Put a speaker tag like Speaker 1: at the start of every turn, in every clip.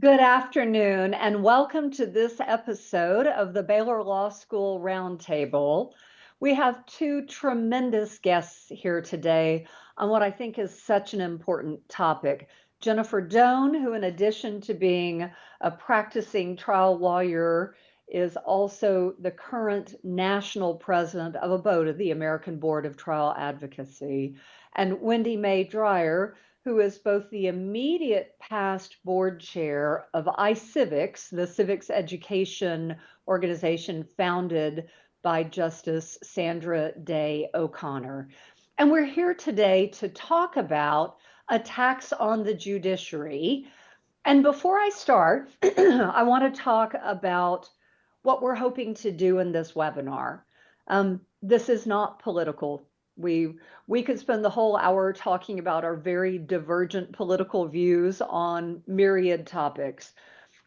Speaker 1: Good afternoon, and welcome to this episode of the Baylor Law School Roundtable. We have two tremendous guests here today on what I think is such an important topic. Jennifer Doan, who, in addition to being a practicing trial lawyer, is also the current national president of ABOTA, the American Board of Trial Advocacy, and Wendy Mae Dreyer, who is both the immediate past board chair of iCivics, the civics education organization founded by Justice Sandra Day O'Connor. And we're here today to talk about attacks on the judiciary. And before I start, I want to talk about what we're hoping to do in this webinar. This is not political. We could spend the whole hour talking about our very divergent political views on myriad topics.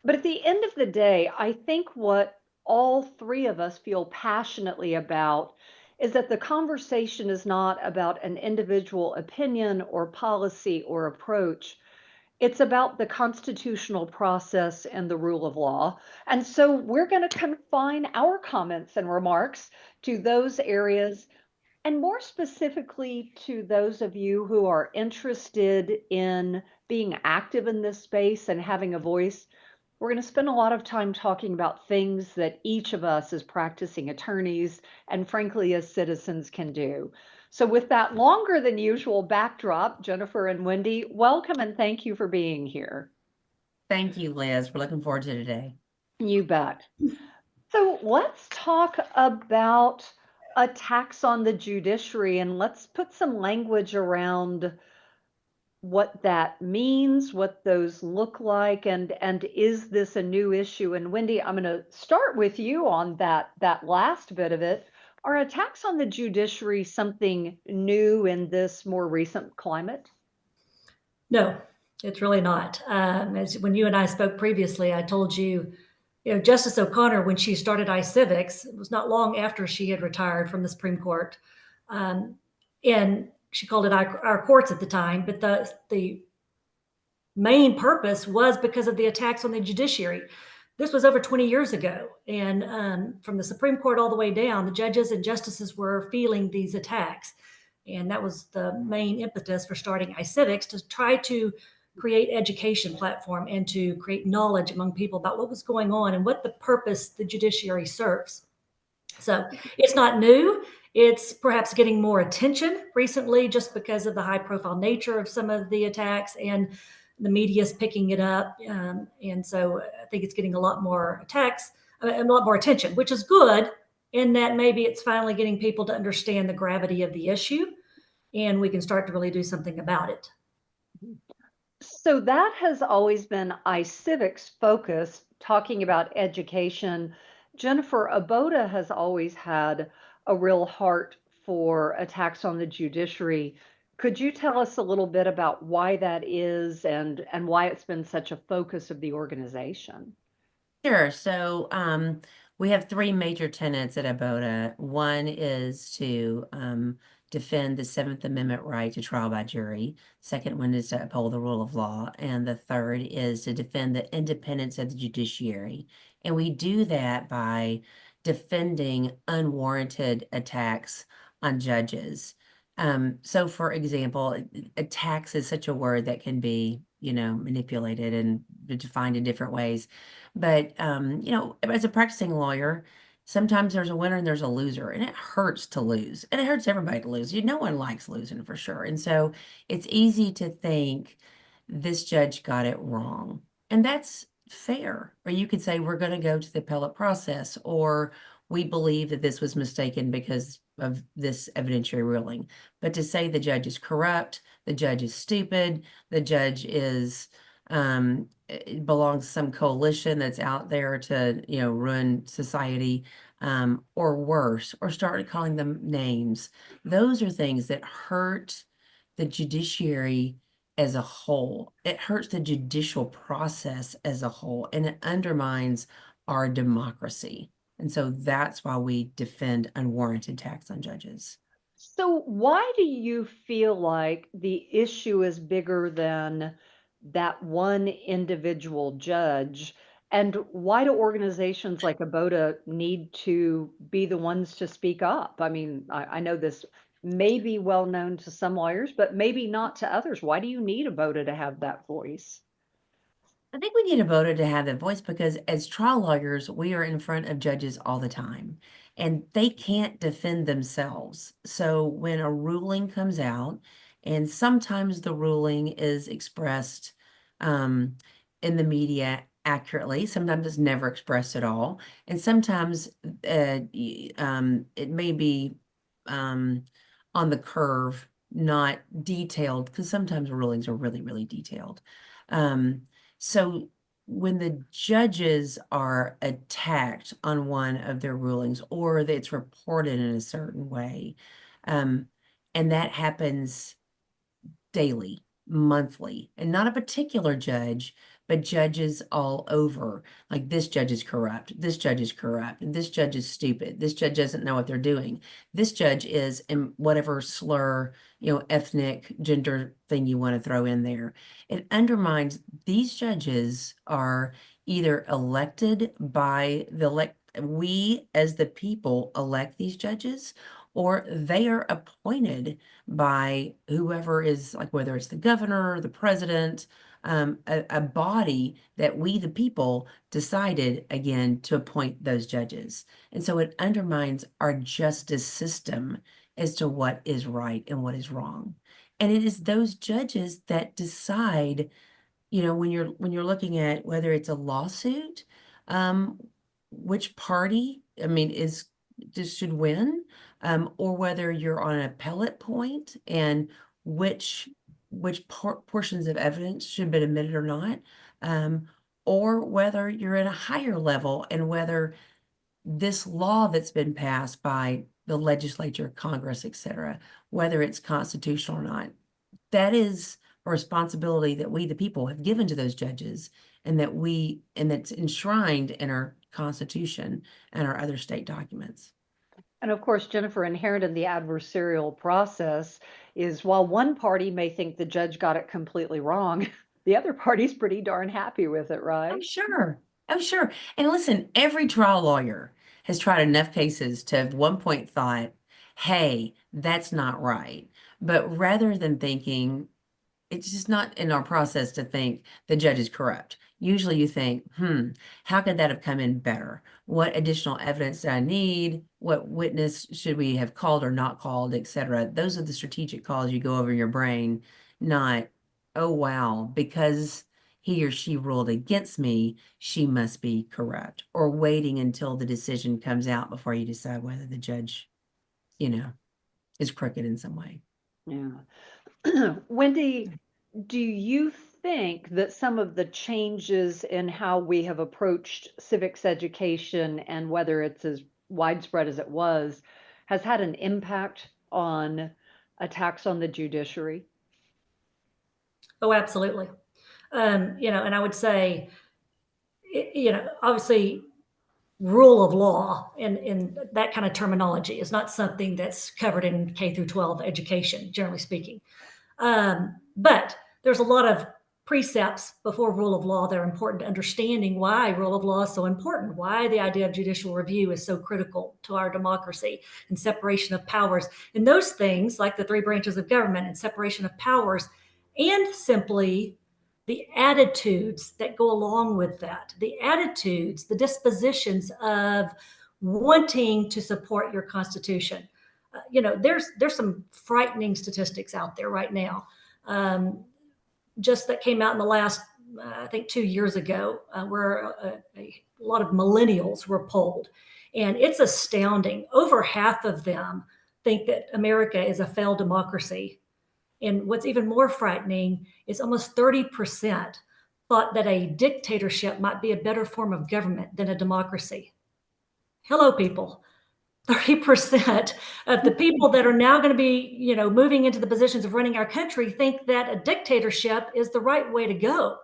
Speaker 1: But at the end of the day, I think what all three of us feel passionately about is that the conversation is not about an individual opinion or policy or approach. It's about the constitutional process and the rule of law. And so we're going to confine our comments and remarks to those areas, and more specifically to those of you who are interested in being active in this space and having a voice. We're going to spend a lot of time talking about things that each of us as practicing attorneys and frankly as citizens can do. So with that longer than usual backdrop, Jennifer and Wendy, welcome and thank you for being here.
Speaker 2: Thank you, Liz. We're looking forward to today.
Speaker 1: You bet. So let's talk about attacks on the judiciary, and let's put some language around what that means, what those look like, and is this a new issue? And Wendy, I'm going to start with you on that last bit of it. Are attacks on the judiciary something new in this more recent climate?
Speaker 3: No, it's really not. As when you and I spoke previously, I told you, Justice O'Connor, when she started iCivics, it was not long after she had retired from the Supreme Court, and she called it our courts at the time. But the main purpose was because of the attacks on the judiciary. This was over 20 years ago, and from the Supreme Court all the way down, the judges and justices were feeling these attacks. And that was the main impetus for starting iCivics, to try to create education platform and to create knowledge among people about what was going on and what the purpose the judiciary serves. So it's not new. It's perhaps getting more attention recently just because of the high profile nature of some of the attacks, and the media is picking it up. And so I think it's getting a lot more attacks, a lot more attention, which is good in that maybe it's finally getting people to understand the gravity of the issue, and we can start to really do something about it.
Speaker 1: So that has always been iCivics' focus, talking about education. Jennifer, ABOTA has always had a real heart for attacks on the judiciary. Could you tell us a little bit about why that is and why it's been such a focus of the organization?
Speaker 2: Sure. So we have three major tenets at ABOTA. One is to defend the Seventh Amendment right to trial by jury. Second one is to uphold the rule of law. And the third is to defend the independence of the judiciary. And we do that by defending unwarranted attacks on judges. So for example, attacks is such a word that can be, manipulated and defined in different ways. But, as a practicing lawyer, sometimes there's a winner and there's a loser, and it hurts to lose, and it hurts everybody to lose. No one likes losing for sure. And so it's easy to think this judge got it wrong. And that's fair. Or you could say, we're going to go to the appellate process, or we believe that this was mistaken because of this evidentiary ruling. But to say the judge is corrupt, the judge is stupid, the judge is it belongs to some coalition that's out there to, ruin society, or worse, or start calling them names. Those are things that hurt the judiciary as a whole. It hurts the judicial process as a whole, and it undermines our democracy. And so that's why we defend unwarranted attacks on judges.
Speaker 1: So why do you feel like the issue is bigger than that one individual judge? And why do organizations like ABOTA need to be the ones to speak up? I mean, I know this may be well known to some lawyers, but maybe not to others. Why do you need ABOTA to have that voice?
Speaker 2: I think we need a voter to have that voice because as trial lawyers, we are in front of judges all the time and they can't defend themselves. So when a ruling comes out, and sometimes the ruling is expressed um, in the media accurately, sometimes it's never expressed at all, and sometimes it may be um, on the curve, not detailed, because sometimes rulings are really, really detailed. So when the judges are attacked on one of their rulings or that it's reported in a certain way, um, and that happens daily, monthly, and not a particular judge, but judges all over. Like this judge is corrupt, this judge is corrupt, and this judge is stupid, this judge doesn't know what they're doing. This judge is in whatever slur, ethnic, gender thing you want to throw in there. It undermines these judges are either elected by we as the people elect these judges, or they are appointed by whoever is like, whether it's the governor or the president, a body that we, the people, decided again to appoint those judges. And so it undermines our justice system as to what is right and what is wrong. And it is those judges that decide, when you're looking at whether it's a lawsuit, um, which party, I mean, just should win, or whether you're on an appellate point and which portions of evidence should be admitted or not, um, or whether you're at a higher level and whether this law that's been passed by the legislature, Congress, etc., whether it's constitutional or not. That is a responsibility that we, the people, have given to those judges, and that's enshrined in our Constitution and our other state documents.
Speaker 1: And of course, Jennifer, inherent in the adversarial process is while one party may think the judge got it completely wrong, the other party's pretty darn happy with it,
Speaker 2: Oh,
Speaker 1: right?
Speaker 2: sure. Oh, sure. And listen, every trial lawyer has tried enough cases to at one point thought, hey, that's not right. But rather than thinking, it's just not in our process to think the judge is corrupt. Usually you think, how could that have come in better? What additional evidence do I need? What witness should we have called or not called, etc. Those are the strategic calls you go over in your brain, not, oh, wow, because he or she ruled against me, she must be corrupt, or waiting until the decision comes out before you decide whether the judge, is crooked in some way.
Speaker 1: Yeah. Wendy, do you think that some of the changes in how we have approached civics education and whether it's as widespread as it was has had an impact on attacks on the judiciary?
Speaker 3: Oh, absolutely. And I would say, obviously, rule of law and that kind of terminology is not something that's covered in K through 12 education, generally speaking. But there's a lot of precepts before rule of law that are important to understanding why rule of law is so important, why the idea of judicial review is so critical to our democracy and separation of powers. And those things, like the three branches of government and separation of powers, and simply the attitudes that go along with that, the attitudes, the dispositions of wanting to support your Constitution. There's some frightening statistics out there right now, just that came out in the last, I think, 2 years ago, where a lot of millennials were polled, and it's astounding. Over half of them think that America is a failed democracy, and what's even more frightening is almost 30% thought that a dictatorship might be a better form of government than a democracy. Hello, people. 30% of the people that are now going to be, moving into the positions of running our country think that a dictatorship is the right way to go.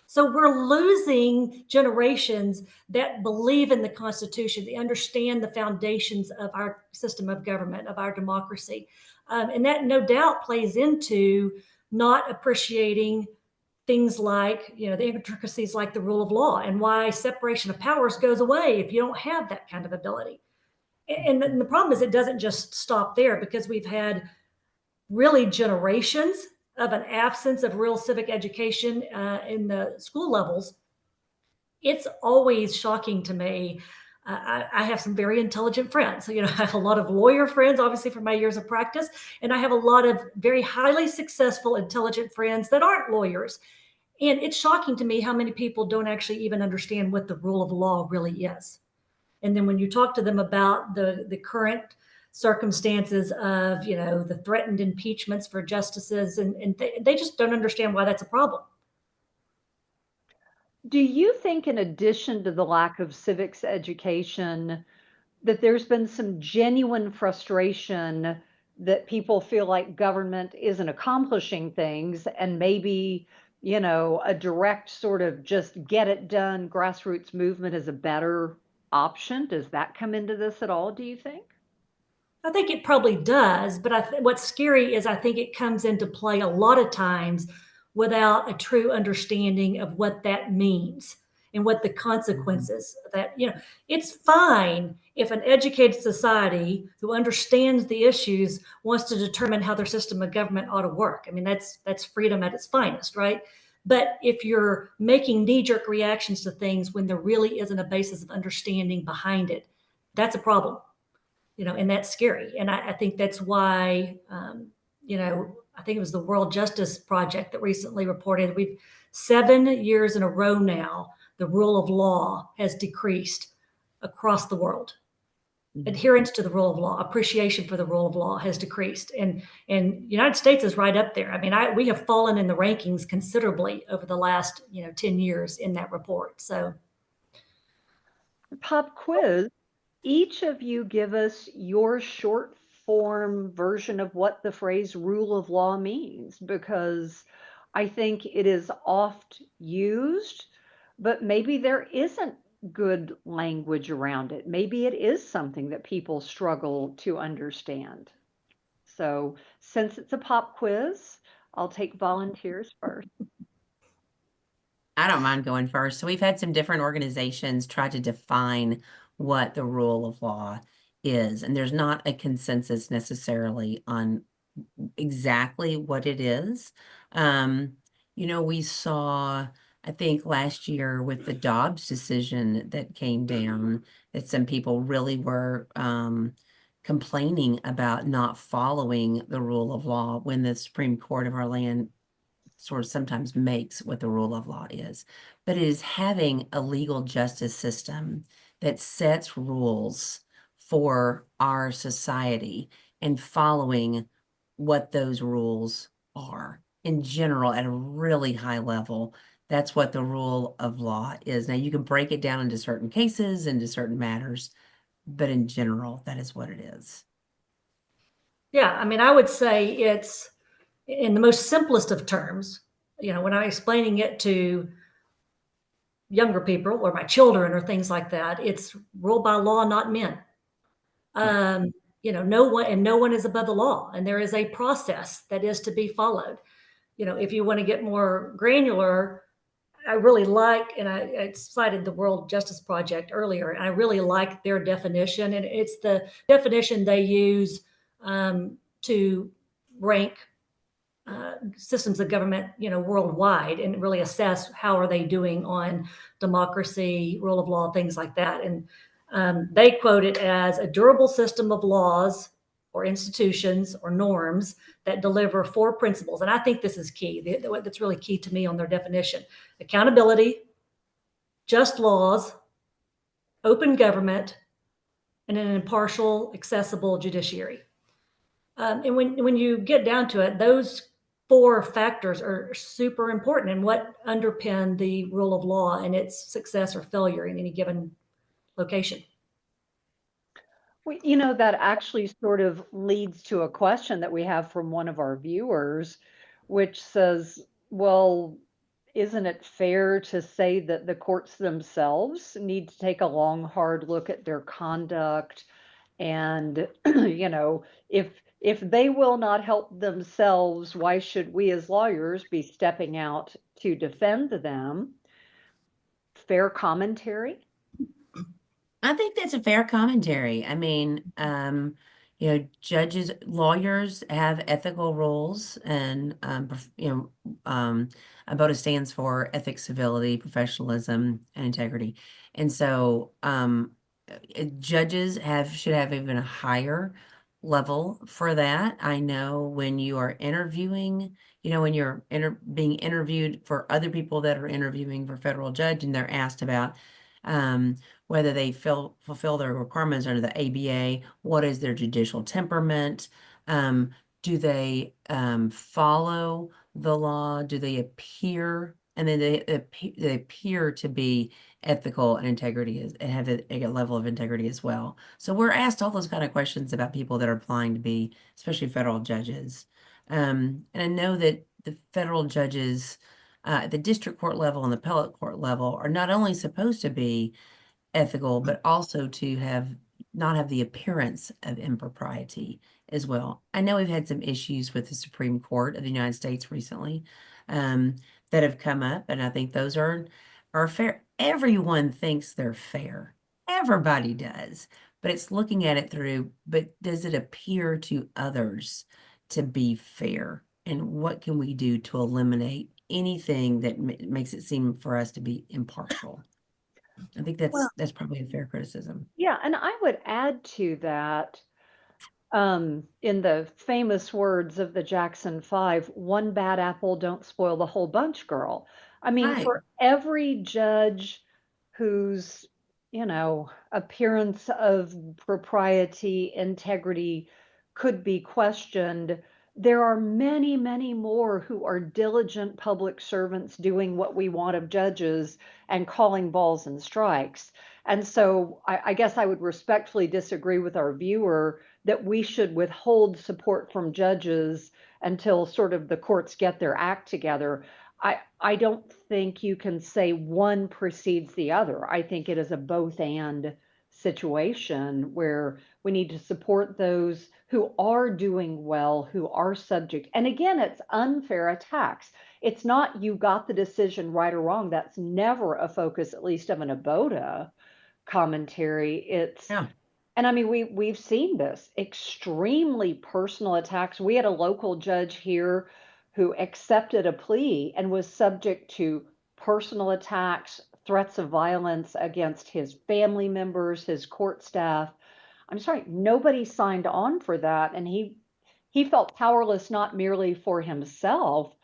Speaker 3: So we're losing generations that believe in the Constitution, they understand the foundations of our system of government, of our democracy. And that no doubt plays into not appreciating things like, the intricacies like the rule of law and why separation of powers goes away if you don't have that kind of ability. And the problem is it doesn't just stop there, because we've had really generations of an absence of real civic education in the school levels. It's always shocking to me. I have some very intelligent friends. I have a lot of lawyer friends, obviously, from my years of practice, and I have a lot of very highly successful, intelligent friends that aren't lawyers. And it's shocking to me how many people don't actually even understand what the rule of law really is. And then when you talk to them about the current circumstances of, the threatened impeachments for justices, and they just don't understand why that's a problem.
Speaker 1: Do you think, in addition to the lack of civics education, that there's been some genuine frustration that people feel like government isn't accomplishing things, and maybe, a direct sort of just get it done grassroots movement is a better option? Does that come into this at all, do you think?
Speaker 3: I think it probably does, but what's scary is I think it comes into play a lot of times without a true understanding of what that means and what the consequences of that. It's fine if an educated society who understands the issues wants to determine how their system of government ought to work. I mean, that's freedom at its finest, right? But if you're making knee-jerk reactions to things when there really isn't a basis of understanding behind it, that's a problem. And that's scary. And I think that's why, I think it was the World Justice Project that recently reported we've 7 years in a row now, the rule of law has decreased across the world. Adherence to the rule of law, appreciation for the rule of law has decreased. And United States is right up there. I mean, we have fallen in the rankings considerably over the last, 10 years in that report. So
Speaker 1: Pop quiz. Each of you give us your short form version of what the phrase rule of law means, because I think it is oft used, but maybe there isn't good language around it. Maybe it is something that people struggle to understand. So, since it's a pop quiz, I'll take volunteers first.
Speaker 2: I don't mind going first. So we've had some different organizations try to define what the rule of law is, and there's not a consensus necessarily on exactly what it is. We saw, I think last year with the Dobbs decision that came down, that some people really were complaining about not following the rule of law when the Supreme Court of our land sort of sometimes makes what the rule of law is. But it is having a legal justice system that sets rules for our society and following what those rules are in general at a really high level. That's what the rule of law is. Now, you can break it down into certain cases, into certain matters, but in general, that is what it is.
Speaker 3: yeah, I mean, I would say it's, in the most simplest of terms, when I'm explaining it to younger people or my children or things like that, it's ruled by law, not men. Um, no one is above the law, and there is a process that is to be followed. If you want to get more granular, I really like, and I cited the World Justice Project earlier, and I really like their definition, and it's the definition they use to rank systems of government, worldwide, and really assess how are they doing on democracy, rule of law, things like that. And they quote it as a durable system of laws or institutions or norms that deliver four principles. And I think this is key. That's really key to me on their definition: accountability, just laws, open government, and an impartial, accessible judiciary. And when you get down to it, those four factors are super important and what underpin the rule of law and its success or failure in any given location.
Speaker 1: Well, that actually sort of leads to a question that we have from one of our viewers, which says, well, isn't it fair to say that the courts themselves need to take a long, hard look at their conduct? And, if if they will not help themselves, why should we as lawyers be stepping out to defend them? Fair commentary?
Speaker 2: I think that's a fair commentary. I mean, judges, lawyers have ethical rules, and ABOTA stands for ethics, civility, professionalism, and integrity. And so, judges should have even a higher level for that. I know when you are interviewing, when you're being interviewed for other people that are interviewing for federal judge, and they're asked about whether they fulfill their requirements under the ABA, what is their judicial temperament, do they follow the law, do they appear, and then they appear to be ethical and integrity and have a level of integrity as well. So we're asked all those kind of questions about people that are applying to be, especially federal judges. And I know that the federal judges at the district court level and the appellate court level are not only supposed to be ethical, but also to not have the appearance of impropriety as well. I know we've had some issues with the Supreme Court of the United States recently that have come up, and I think those are fair. Everyone thinks they're fair. Everybody does. But it's looking at it through, but does it appear to others to be fair? And what can we do to eliminate anything that makes it seem for us to be impartial? I think
Speaker 1: Well,
Speaker 2: that's probably a fair criticism.
Speaker 1: yeah, and I would add to that, in the famous words of the Jackson Five, one bad apple don't spoil the whole bunch, girl. I mean,
Speaker 2: Right.
Speaker 1: for every judge whose, appearance of propriety, integrity could be questioned, there are many, many more who are diligent public servants doing what we want of judges and calling balls and strikes. And so I guess I would respectfully disagree with our viewer that we should withhold support from judges until sort of the courts get their act together. I don't think you can say one precedes the other. I think it is a both and situation where we need to support those who are doing well, who are subject. And again, it's unfair attacks. It's not you got the decision right or wrong. That's never a focus, at least of an ABOTA commentary.
Speaker 2: Yeah.
Speaker 1: And I mean, we've seen this extremely personal attacks. We had a local judge here who accepted a plea and was subject to personal attacks, threats of violence against his family members, his court staff. I'm sorry, nobody signed on for that, and he felt powerless not merely for himself,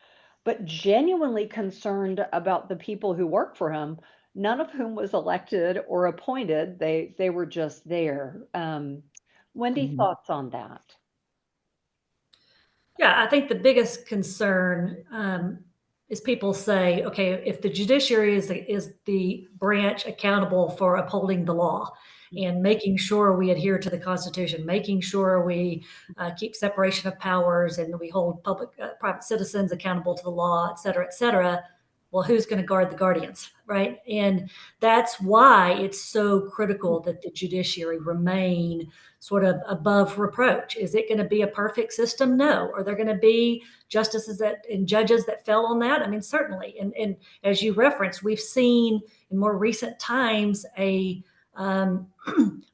Speaker 1: but genuinely concerned about the people who work for him, none of whom was elected or appointed. They were just there. Wendy,
Speaker 2: Mhm.
Speaker 1: thoughts on that?
Speaker 3: Yeah, I think the biggest concern is people say, okay, if the judiciary is the branch accountable for upholding the law and making sure we adhere to the Constitution, making sure we keep separation of powers and we hold private citizens accountable to the law, et cetera, et cetera. Well, who's going to guard the guardians, right? And that's why it's so critical that the judiciary remain sort of above reproach. Is it going to be a perfect system? No. Are there going to be justices and judges that fell on that? I mean, certainly. And as you referenced, we've seen in more recent times a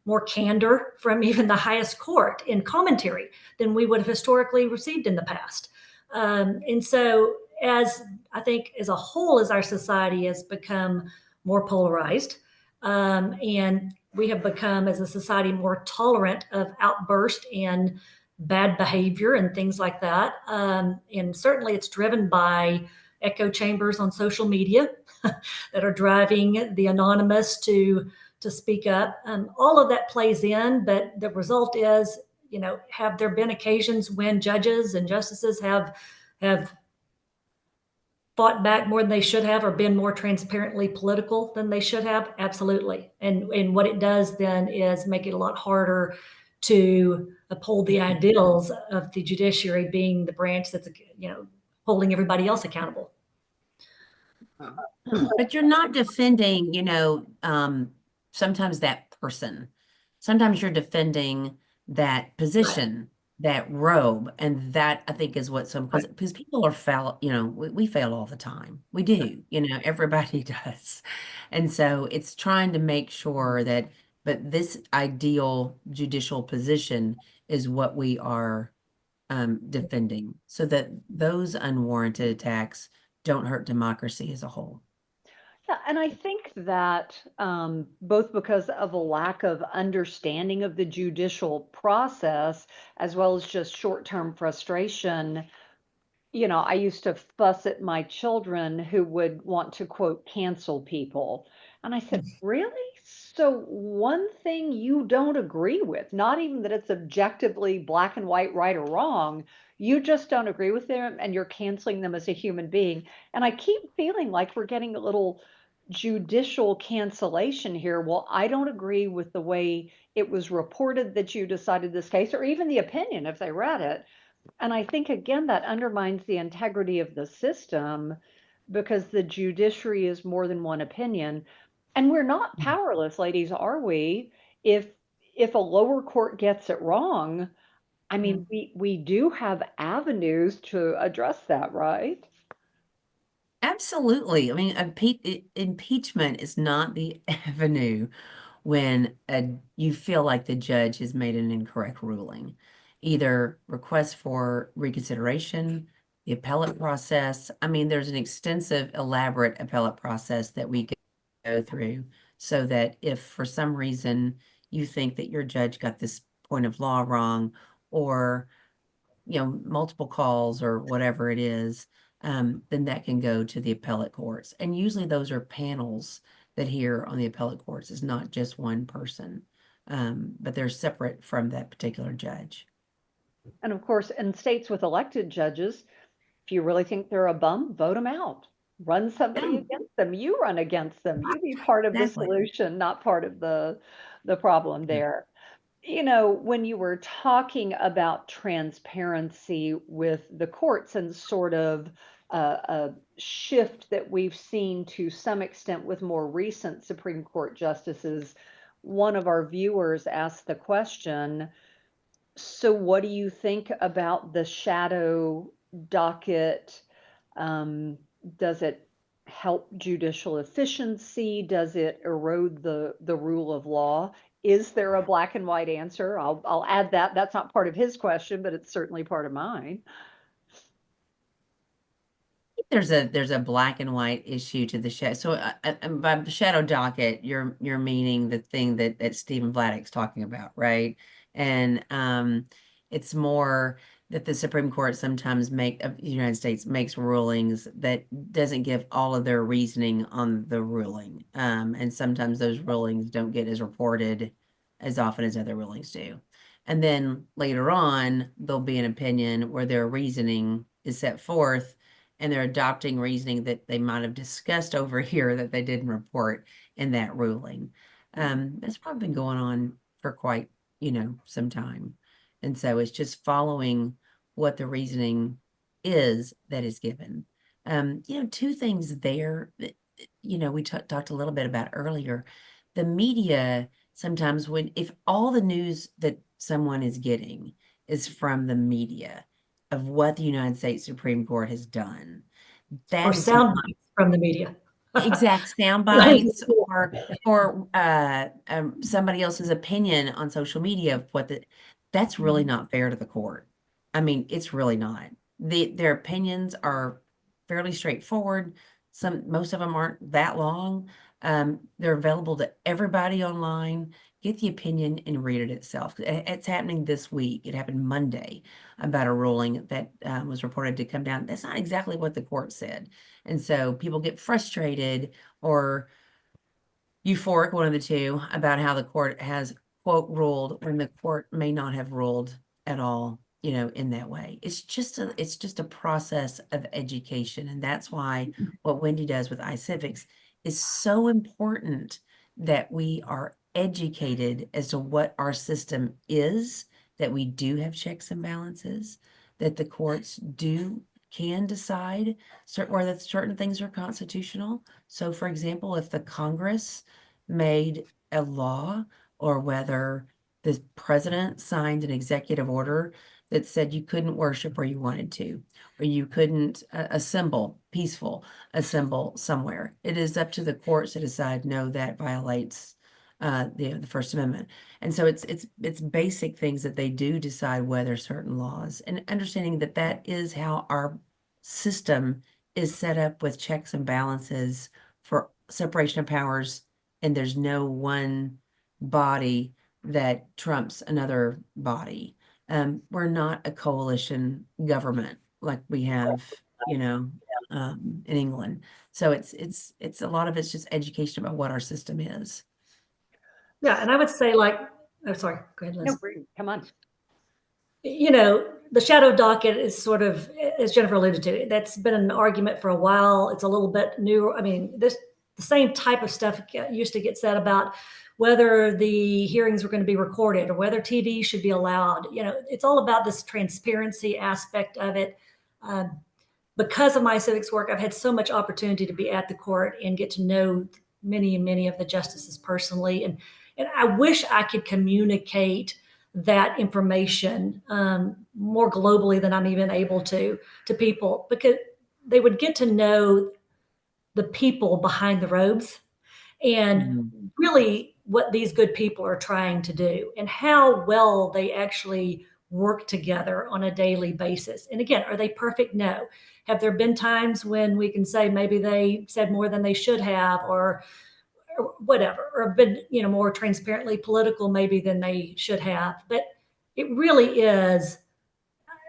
Speaker 3: more candor from even the highest court in commentary than we would have historically received in the past. And so, as I think as a whole, as our society has become more polarized, and we have become, as a society, more tolerant of outburst and bad behavior and things like that. And certainly it's driven by echo chambers on social media that are driving the anonymous to speak up. All of that plays in, but the result is, have there been occasions when judges and justices have fought back more than they should have or been more transparently political than they should have? Absolutely. And what it does then is make it a lot harder to uphold the ideals of the judiciary being the branch that's, holding everybody else accountable.
Speaker 2: But you're not defending, sometimes that person. Sometimes you're defending that position that robe. And that I think is what some, because people are fail, we fail all the time. We do, everybody does. And so it's trying to make sure that, but this ideal judicial position is what we are defending, so that those unwarranted attacks don't hurt democracy as a whole.
Speaker 1: Yeah, and I think that both because of a lack of understanding of the judicial process, as well as just short-term frustration, I used to fuss at my children who would want to, quote, cancel people. And I said, really? So one thing you don't agree with, not even that it's objectively black and white, right or wrong, you just don't agree with them and you're canceling them as a human being. And I keep feeling like we're getting a little judicial cancellation here. Well, I don't agree with the way it was reported that you decided this case, or even the opinion if they read it. And I think, again, that undermines the integrity of the system because the judiciary is more than one opinion. And we're not powerless, ladies, are we? If if a lower court gets it wrong, I mean, we do have avenues to address that, right?
Speaker 2: Absolutely. I mean, impeachment is not the avenue when you feel like the judge has made an incorrect ruling. Either request for reconsideration, the appellate process. I mean, there's an extensive, elaborate appellate process that we could go through, so that if for some reason you think that your judge got this point of law wrong, or multiple calls or whatever it is, then that can go to the appellate courts. And usually those are panels that hear on the appellate courts. It's not just one person, but they're separate from that particular judge.
Speaker 1: And of course, in states with elected judges, if you really think they're a bum, vote them out. Run somebody
Speaker 2: Oh,
Speaker 1: against them. You run against them. You be part of the
Speaker 2: exactly.
Speaker 1: solution, not part of the problem
Speaker 2: Yeah.
Speaker 1: there. When you were talking about transparency with the courts and sort of a shift that we've seen to some extent with more recent Supreme Court justices, one of our viewers asked the question, so what do you think about the shadow docket? Um, does it help judicial efficiency? Does it erode the rule of law? Is there a black and white answer? I'll add that. That's not part of his question, but it's certainly part of mine.
Speaker 2: There's a black and white issue to the shadow. So by the shadow docket, you're meaning the thing that Stephen Vladek's talking about, right? And it's more that the Supreme Court sometimes of the United States makes rulings that doesn't give all of their reasoning on the ruling. And sometimes those rulings don't get as reported as often as other rulings do. And then later on, there'll be an opinion where their reasoning is set forth, and they're adopting reasoning that they might have discussed over here that they didn't report in that ruling. That's probably been going on for quite, some time. And so it's just following what the reasoning is that is given. Two things there that, we talked a little bit about earlier. The media sometimes, if all the news that someone is getting is from the media of what the United States Supreme Court has done,
Speaker 3: Or
Speaker 2: that is
Speaker 3: sound bites from the media.
Speaker 2: exact sound bites, or somebody else's opinion on social media of that's really not fair to the court. I mean, it's really not. Their opinions are fairly straightforward. Most of them aren't that long. They're available to everybody online. Get the opinion and read it itself. It's happening this week. It happened Monday about a ruling that was reported to come down. That's not exactly what the court said. And so people get frustrated or euphoric, one of the two, about how the court has, quote, ruled when the court may not have ruled at all, in that way. It's just a process of education. And that's why what Wendy does with iCivics is so important, that we are educated as to what our system is, that we do have checks and balances, that the courts can decide whether certain things are constitutional. So for example, if the Congress made a law, or whether the president signed an executive order that said you couldn't worship where you wanted to, or you couldn't assemble somewhere. It is up to the courts to decide, no, that violates the First Amendment. And so it's basic things that they do decide whether certain laws, and understanding that that is how our system is set up, with checks and balances for separation of powers, and there's no one body that trumps another body. We're not a coalition government like we have, in England. So it's a lot of it's just education about what our system is.
Speaker 3: Yeah, and I would say, like, oh, sorry, go ahead, Liz.
Speaker 1: No, come on.
Speaker 3: The shadow docket is sort of, as Jennifer alluded to, that's been an argument for a while. It's a little bit new. I mean, the same type of stuff used to get said about whether the hearings were going to be recorded or whether TV should be allowed. It's all about this transparency aspect of it. Because of my civics work, I've had so much opportunity to be at the court and get to know many of the justices personally. And I wish I could communicate that information more globally than I'm even able to people, because they would get to know the people behind the robes and really what these good people are trying to do and how well they actually work together on a daily basis. And again, are they perfect? No. Have there been times when we can say maybe they said more than they should have, or whatever, or been, more transparently political maybe than they should have? But it really is,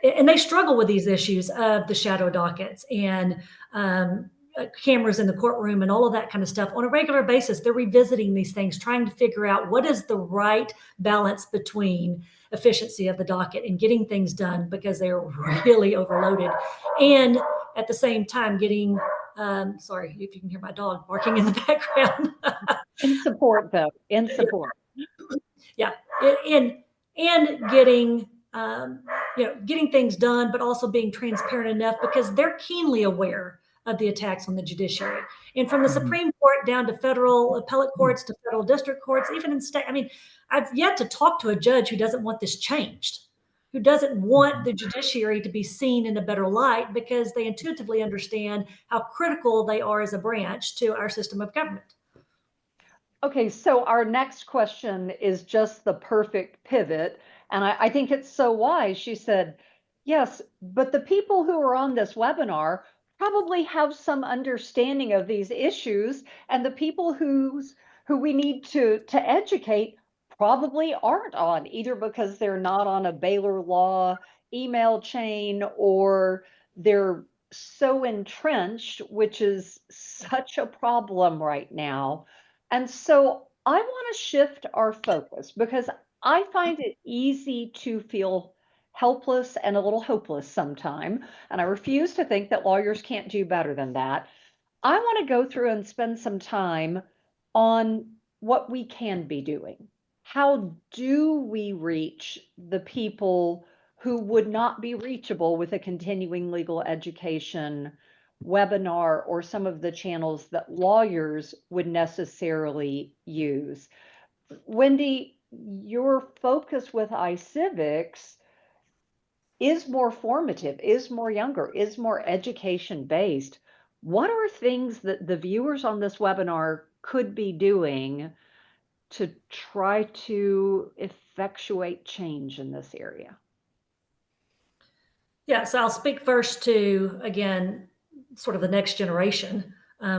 Speaker 3: and they struggle with these issues of the shadow dockets and cameras in the courtroom and all of that kind of stuff on a regular basis. They're revisiting these things, trying to figure out what is the right balance between efficiency of the docket and getting things done, because they are really overloaded. And at the same time, getting, sorry if you can hear my dog barking in the background.
Speaker 1: In support, though, in support.
Speaker 3: Yeah. And getting, getting things done, but also being transparent enough, because they're keenly aware of the attacks on the judiciary. And from the Supreme Court down to federal appellate courts to federal district courts, even in state. I mean, I've yet to talk to a judge who doesn't want this changed, who doesn't want the judiciary to be seen in a better light, because they intuitively understand how critical they are as a branch to our system of government.
Speaker 1: Okay, so our next question is just the perfect pivot. And I think it's so wise. She said, yes, but the people who are on this webinar probably have some understanding of these issues, and the people who we need to educate probably aren't on, either because they're not on a Baylor Law email chain, or they're so entrenched, which is such a problem right now. And so I want to shift our focus, because I find it easy to feel helpless and a little hopeless sometime. And I refuse to think that lawyers can't do better than that. I want to go through and spend some time on what we can be doing. How do we reach the people who would not be reachable with a continuing legal education webinar or some of the channels that lawyers would necessarily use? Wendy, your focus with iCivics is more formative, is more younger, is more education based. What are things that the viewers on this webinar could be doing to try to effectuate change in this area?
Speaker 3: Yeah, so I'll speak first to, again, sort of the next generation,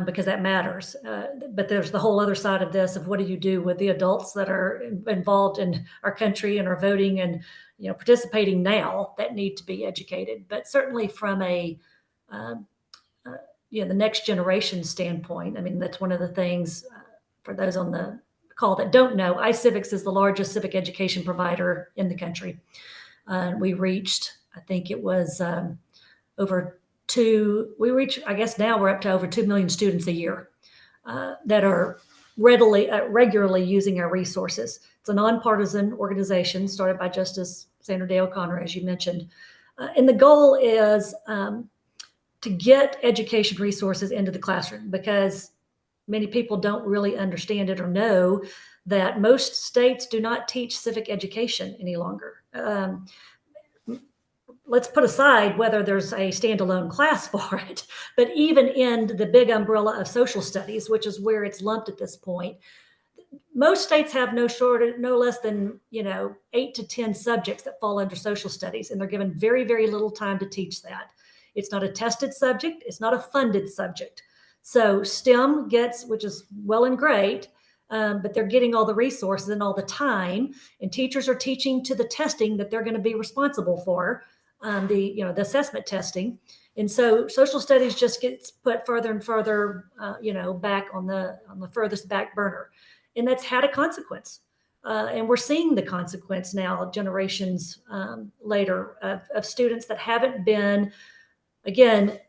Speaker 3: because that matters. But there's the whole other side of this, of what do you do with the adults that are involved in our country and are voting and participating now, that need to be educated. But certainly from a the next generation standpoint, I mean, that's one of the things, for those on the call that don't know, iCivics is the largest civic education provider in the country. We reached, I think it was I guess now we're up to over 2 million students a year that are regularly using our resources. It's a nonpartisan organization started by Justice Sandra Day O'Connor, as you mentioned. And the goal is to get education resources into the classroom, because many people don't really understand it or know that most states do not teach civic education any longer. let's put aside whether there's a standalone class for it, but even in the big umbrella of social studies, which is where it's lumped at this point, most states have no less than 8 to 10 subjects that fall under social studies, and they're given very, very little time to teach that. It's not a tested subject. It's not a funded subject. So STEM gets, which is well and great, but they're getting all the resources and all the time, and teachers are teaching to the testing that they're going to be responsible for, the assessment testing. And so social studies just gets put further and further, back on the furthest back burner, and that's had a consequence. And we're seeing the consequence now, generations later, of students that haven't been, again,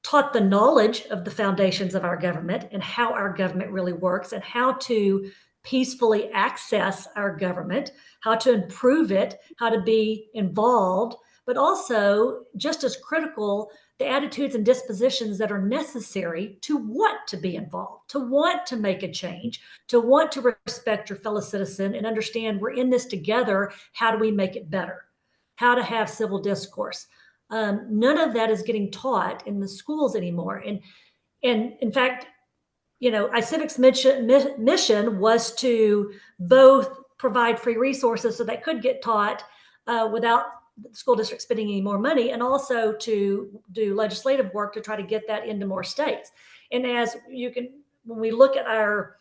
Speaker 3: taught the knowledge of the foundations of our government and how our government really works and how to peacefully access our government, how to improve it, how to be involved, but also, just as critical, the attitudes and dispositions that are necessary to want to be involved, to want to make a change, to want to respect your fellow citizen and understand we're in this together. How do we make it better? How to have civil discourse. None of that is getting taught in the schools anymore. And in fact, iCivic's mission was to both provide free resources so that could get taught without the school district spending any more money, and also to do legislative work to try to get that into more states. And as you can, when we look at our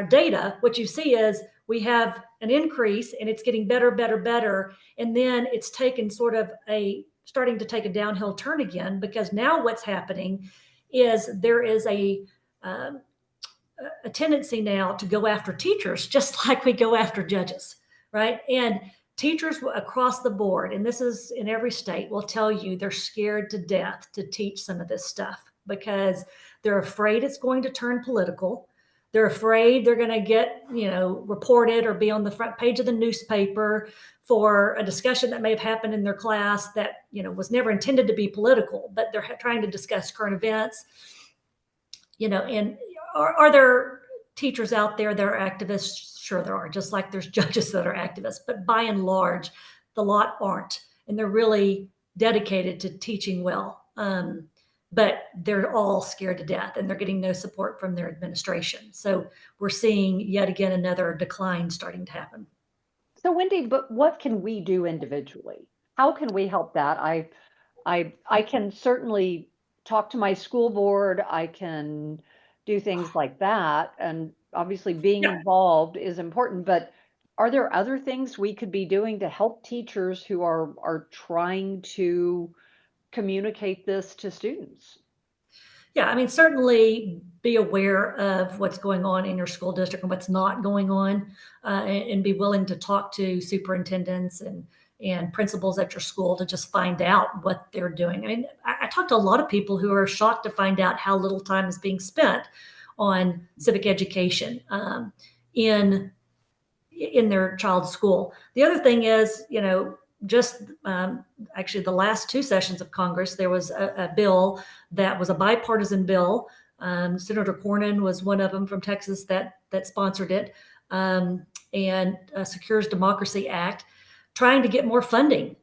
Speaker 3: data, what you see is we have an increase and it's getting better, better, better. And then it's taken starting to take a downhill turn again, because now what's happening is there is a tendency now to go after teachers, just like we go after judges, right? And teachers across the board, and this is in every state, will tell you they're scared to death to teach some of this stuff because they're afraid it's going to turn political. They're afraid they're going to get, reported or be on the front page of the newspaper for a discussion that may have happened in their class that, was never intended to be political, but they're trying to discuss current events. And are there teachers out there that are activists? Sure there are, just like there's judges that are activists, but by and large, the lot aren't, and they're really dedicated to teaching well. But they're all scared to death, and they're getting no support from their administration. So we're seeing yet again another decline starting to happen.
Speaker 1: So Wendy, but what can we do individually? How can we help that? I can certainly talk to my school board. I can do things like that. And obviously being
Speaker 3: Yeah.
Speaker 1: involved is important, but are there other things we could be doing to help teachers who are trying to communicate this to students?
Speaker 3: Yeah, I mean, certainly be aware of what's going on in your school district and what's not going on, and be willing to talk to superintendents and principals at your school to just find out what they're doing. I mean, I talk to a lot of people who are shocked to find out how little time is being spent on civic education in their child's school. The other thing is, just actually the last two sessions of Congress, there was a bill that was a bipartisan bill. Senator Cornyn was one of them from Texas that sponsored it, and Secures Democracy Act, trying to get more funding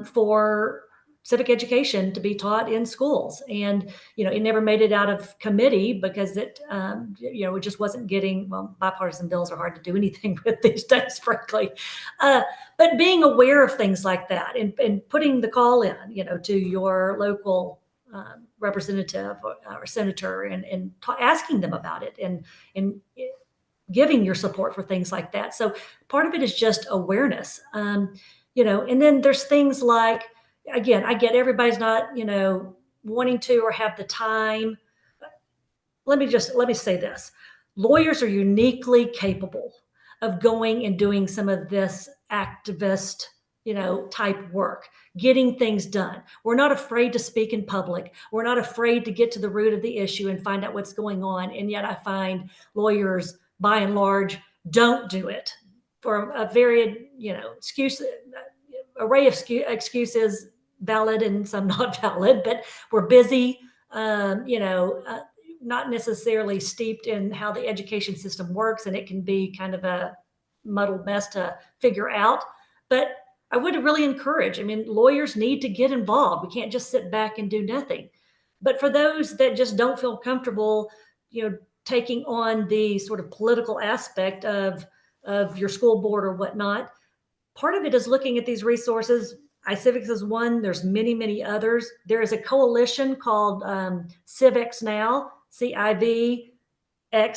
Speaker 3: for civic education to be taught in schools. And, it never made it out of committee because it just wasn't getting, well, bipartisan bills are hard to do anything with these days, frankly. But being aware of things like that and putting the call in, to your local representative or senator and asking them about it and giving your support for things like that. So part of it is just awareness, and then there's things like, again, I get everybody's not, wanting to or have the time. Let me say this. Lawyers are uniquely capable of going and doing some of this activist, type work, getting things done. We're not afraid to speak in public. We're not afraid to get to the root of the issue and find out what's going on. And yet I find lawyers, by and large, don't do it for a varied, array of excuses, valid and some not valid, but we're busy, not necessarily steeped in how the education system works, and it can be kind of a muddled mess to figure out. But I would really encourage, I mean, lawyers need to get involved. We can't just sit back and do nothing. But for those that just don't feel comfortable, taking on the sort of political aspect of your school board or whatnot, part of it is looking at these resources. iCivics is one. There's many, many others. There is a coalition called Civics Now, CIVX,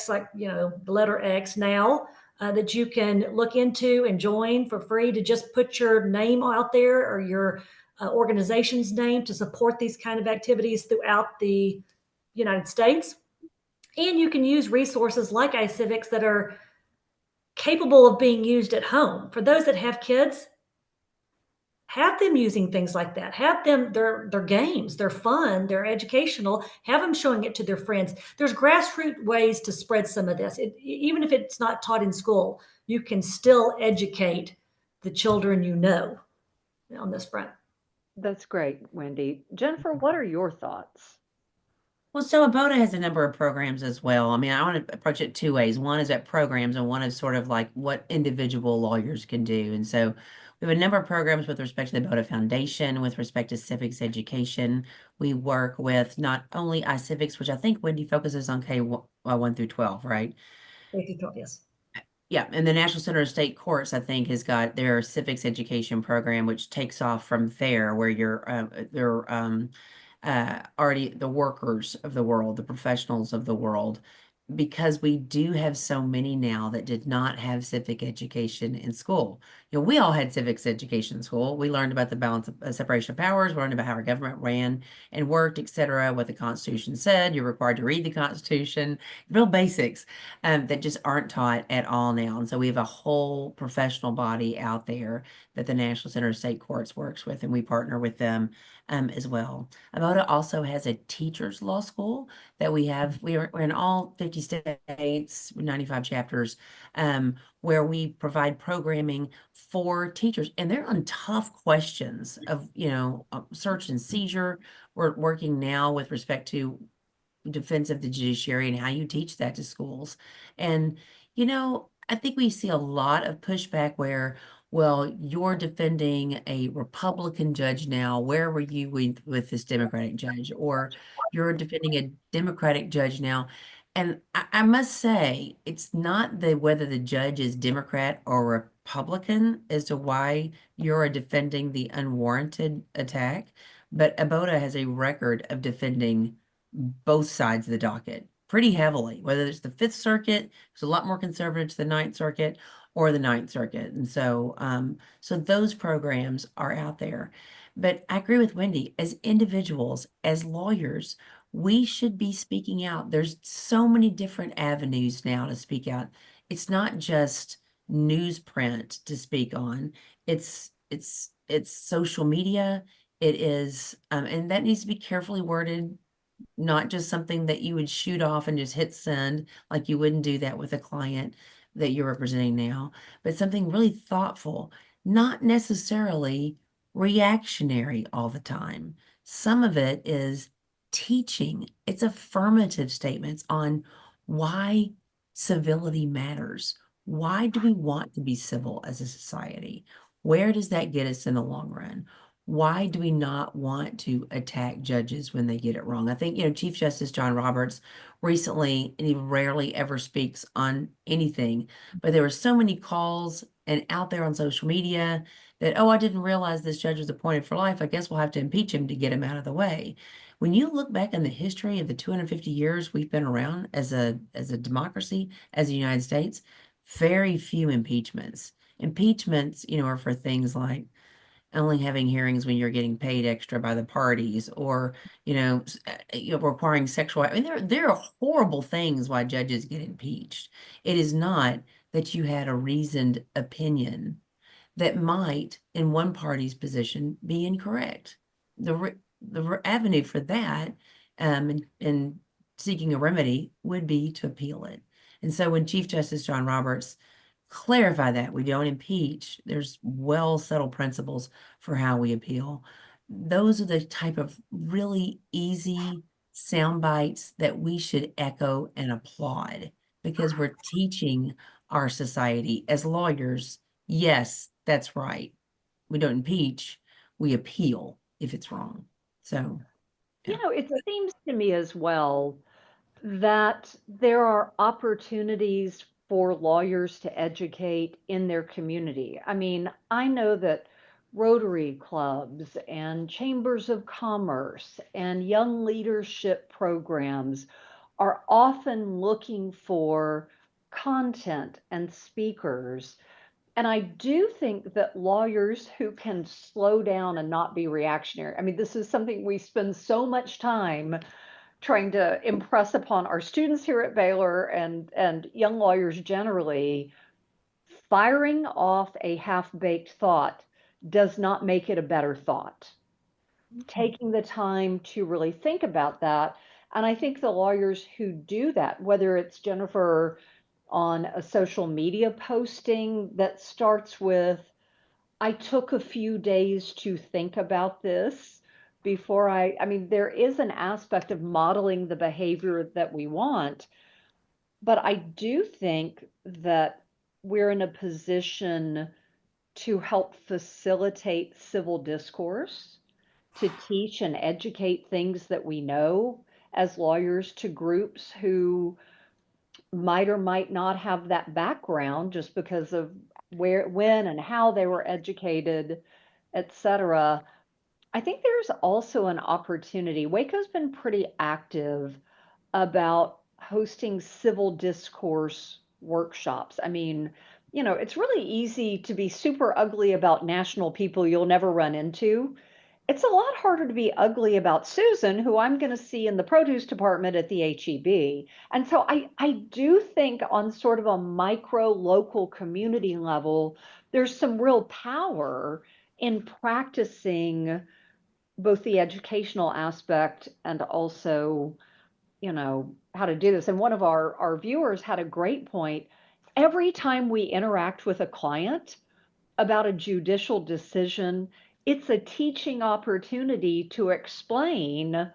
Speaker 3: like, the letter X now, that you can look into and join for free to just put your name out there or your organization's name to support these kind of activities throughout the United States. And you can use resources like iCivics that are capable of being used at home. For those that have kids, have them using things like that. Have them, their games, they're fun, they're educational. Have them showing it to their friends. There's grassroots ways to spread some of this. Even if it's not taught in school, you can still educate the children on this front.
Speaker 1: That's great, Wendy. Jennifer, what are your thoughts?
Speaker 2: Well, so Aboda has a number of programs as well. I mean, I want to approach it two ways. One is at programs, and one is sort of like what individual lawyers can do. And so we have a number of programs with respect to the Aboda Foundation, with respect to civics education. We work with not only iCivics, which I think Wendy focuses on K1 through 12, right?
Speaker 3: K through 12, yes.
Speaker 2: Yeah, and the National Center of State Courts, I think, has got their civics education program, which takes off from there, where they're already the workers of the world, the professionals of the world, because we do have so many now that did not have civic education in school. We all had civics education in school. We learned about the balance of separation of powers, we learned about how our government ran and worked, etc., what the Constitution said. You're required to read the Constitution, real basics that just aren't taught at all now. And so we have a whole professional body out there that the National Center of State Courts works with, and we partner with them as well. Aboda also has a teachers law school that we're in all 50 states, 95 chapters, where we provide programming for teachers, and they're on tough questions of, search and seizure. We're working now with respect to defense of the judiciary and how you teach that to schools. And, I think we see a lot of pushback where, well, you're defending a Republican judge now. Where were you with this Democratic judge? Or you're defending a Democratic judge now. And I must say, it's not whether the judge is Democrat or Republican as to why you're defending the unwarranted attack. But Aboda has a record of defending both sides of the docket pretty heavily, whether it's the Fifth Circuit, it's a lot more conservative to the Ninth Circuit, or the Ninth Circuit. And so, so those programs are out there. But I agree with Wendy, as individuals, as lawyers, we should be speaking out. There's so many different avenues now to speak out. It's not just newsprint to speak on. It's social media. It is, and that needs to be carefully worded, not just something that you would shoot off and just hit send, like you wouldn't do that with a client that you're representing now, but something really thoughtful, not necessarily reactionary all the time. Some of it is teaching, it's affirmative statements on why civility matters. Why do we want to be civil as a society? Where does that get us in the long run? Why do we not want to attack judges when they get it wrong? I think, Chief Justice John Roberts recently, and he rarely ever speaks on anything, but there were so many calls and out there on social media that, oh, I didn't realize this judge was appointed for life. I guess we'll have to impeach him to get him out of the way. When you look back in the history of the 250 years we've been around as a democracy, as the United States, very few impeachments. Impeachments, are for things like only having hearings when you're getting paid extra by the parties, or requiring sexual. I mean, there are horrible things why judges get impeached. It is not that you had a reasoned opinion that might, in one party's position, be incorrect. The avenue for that, and seeking a remedy would be to appeal it. And so when Chief Justice John Roberts clarify that we don't impeach, there's well settled principles for how we appeal. Those are the type of really easy sound bites that we should echo and applaud, because we're teaching our society as lawyers, yes, that's right. impeach, we appeal if it's wrong. So,
Speaker 1: You
Speaker 2: yeah.
Speaker 1: know, it seems to me as well that there are opportunities for lawyers to educate in their community. I mean, I know that Rotary clubs and chambers of commerce and young leadership programs are often looking for content and speakers. And I do think that lawyers who can slow down and not be reactionary. I mean, this is something we spend so much time trying to impress upon our students here at Baylor and young lawyers generally. Firing off a half-baked thought does not make it a better thought. Taking the time to really think about that. And I think the lawyers who do that, whether it's Jennifer on a social media posting that starts with, I took a few days to think about this before I mean, there is an aspect of modeling the behavior that we want, but I do think that we're in a position to help facilitate civil discourse, to teach and educate things that we know as lawyers to groups who might or might not have that background just because of where, when, and how they were educated, et cetera. I think there's also an opportunity. Waco's been pretty active about hosting civil discourse workshops. I mean, you know, it's really easy to be super ugly about national people you'll never run into. It's a lot harder to be ugly about Susan, who I'm going to see in the produce department at the HEB. And so I do think on sort of a micro local community level, there's some real power in practicing both the educational aspect and also, you know, how to do this. And one of our viewers had a great point. Every time we interact with a client about a judicial decision, it's a teaching opportunity to explain.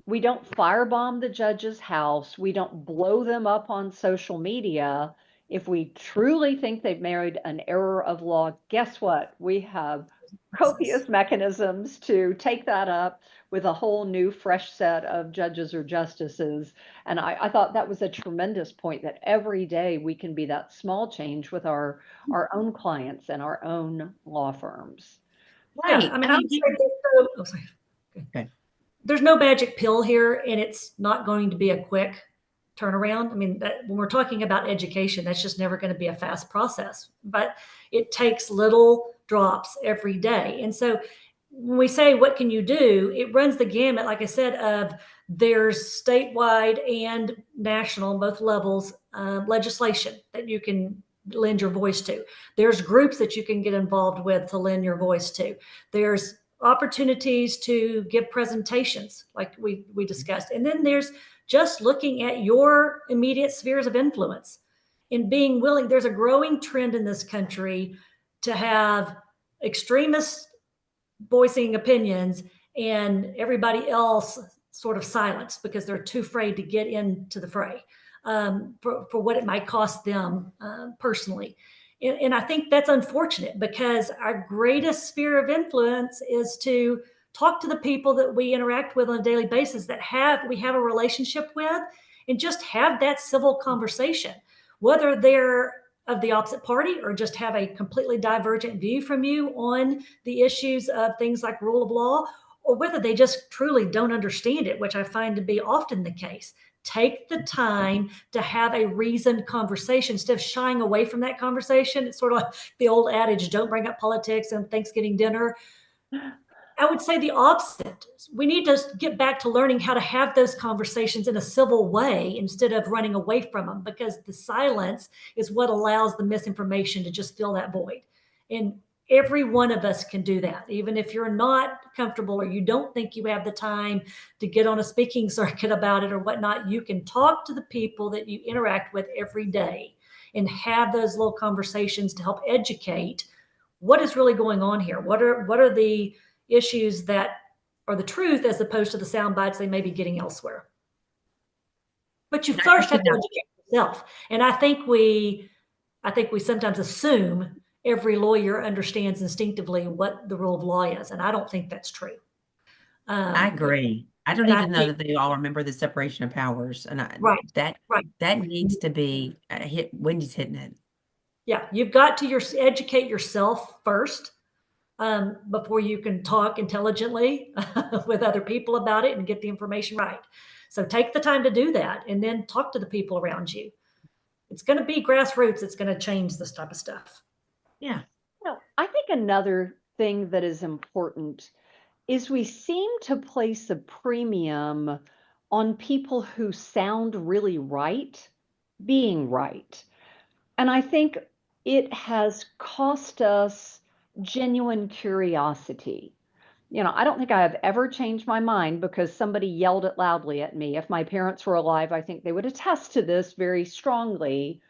Speaker 1: We don't firebomb the judge's house. We don't blow them up on social media. If we truly think they've made an error of law, guess what? We have copious mechanisms to take that up with a whole new, fresh set of judges or justices. And I thought that was a tremendous point that every day we can be that small change with our own clients and our own law firms.
Speaker 3: Yeah,
Speaker 2: Right.
Speaker 3: I mean, I would say oh, sorry.
Speaker 2: Okay.
Speaker 3: There's no magic pill here, and it's not going to be a quick turnaround. I mean, when we're talking about education, that's just never going to be a fast process, but it takes little drops every day. And so when we say, what can you do? It runs the gamut, like I said, of there's statewide and national, both levels, legislation that you can lend your voice to. There's groups that you can get involved with to lend your voice to. There's opportunities to give presentations like we discussed. And then there's just looking at your immediate spheres of influence and being willing. There's a growing trend in this country to have extremists voicing opinions and everybody else sort of silenced because they're too afraid to get into the fray for what it might cost them personally. And I think that's unfortunate because our greatest sphere of influence is to talk to the people that we interact with on a daily basis that we have a relationship with, and just have that civil conversation, whether they're of the opposite party or just have a completely divergent view from you on the issues of things like rule of law, or whether they just truly don't understand it, which I find to be often the case. Take the time to have a reasoned conversation instead of shying away from that conversation. It's sort of like the old adage, don't bring up politics on Thanksgiving dinner. I would say the opposite. We need to get back to learning how to have those conversations in a civil way instead of running away from them, because the silence is what allows the misinformation to just fill that void. And every one of us can do that. Even if you're not comfortable or you don't think you have the time to get on a speaking circuit about it or whatnot, you can talk to the people that you interact with every day and have those little conversations to help educate what is really going on here. What are the issues that are the truth as opposed to the sound bites they may be getting elsewhere. But you first have to educate yourself. And I think we sometimes assume every lawyer understands instinctively what the rule of law is. And I don't think that's true.
Speaker 2: I agree. I don't
Speaker 3: And I
Speaker 2: even know
Speaker 3: think,
Speaker 2: that they all remember the separation of powers, and
Speaker 3: right, right.
Speaker 2: that needs to be hit. Wendy's hitting it.
Speaker 3: Yeah, you've got to educate yourself first before you can talk intelligently with other people about it and get the information right. So take the time to do that and then talk to the people around you. It's going to be grassroots. It's going to change this type of stuff.
Speaker 2: Yeah.
Speaker 1: I think another thing that is important is we seem to place a premium on people who sound really right being right. And I think it has cost us genuine curiosity. I don't think I have ever changed my mind because somebody yelled it loudly at me. If my parents were alive, I think they would attest to this very strongly.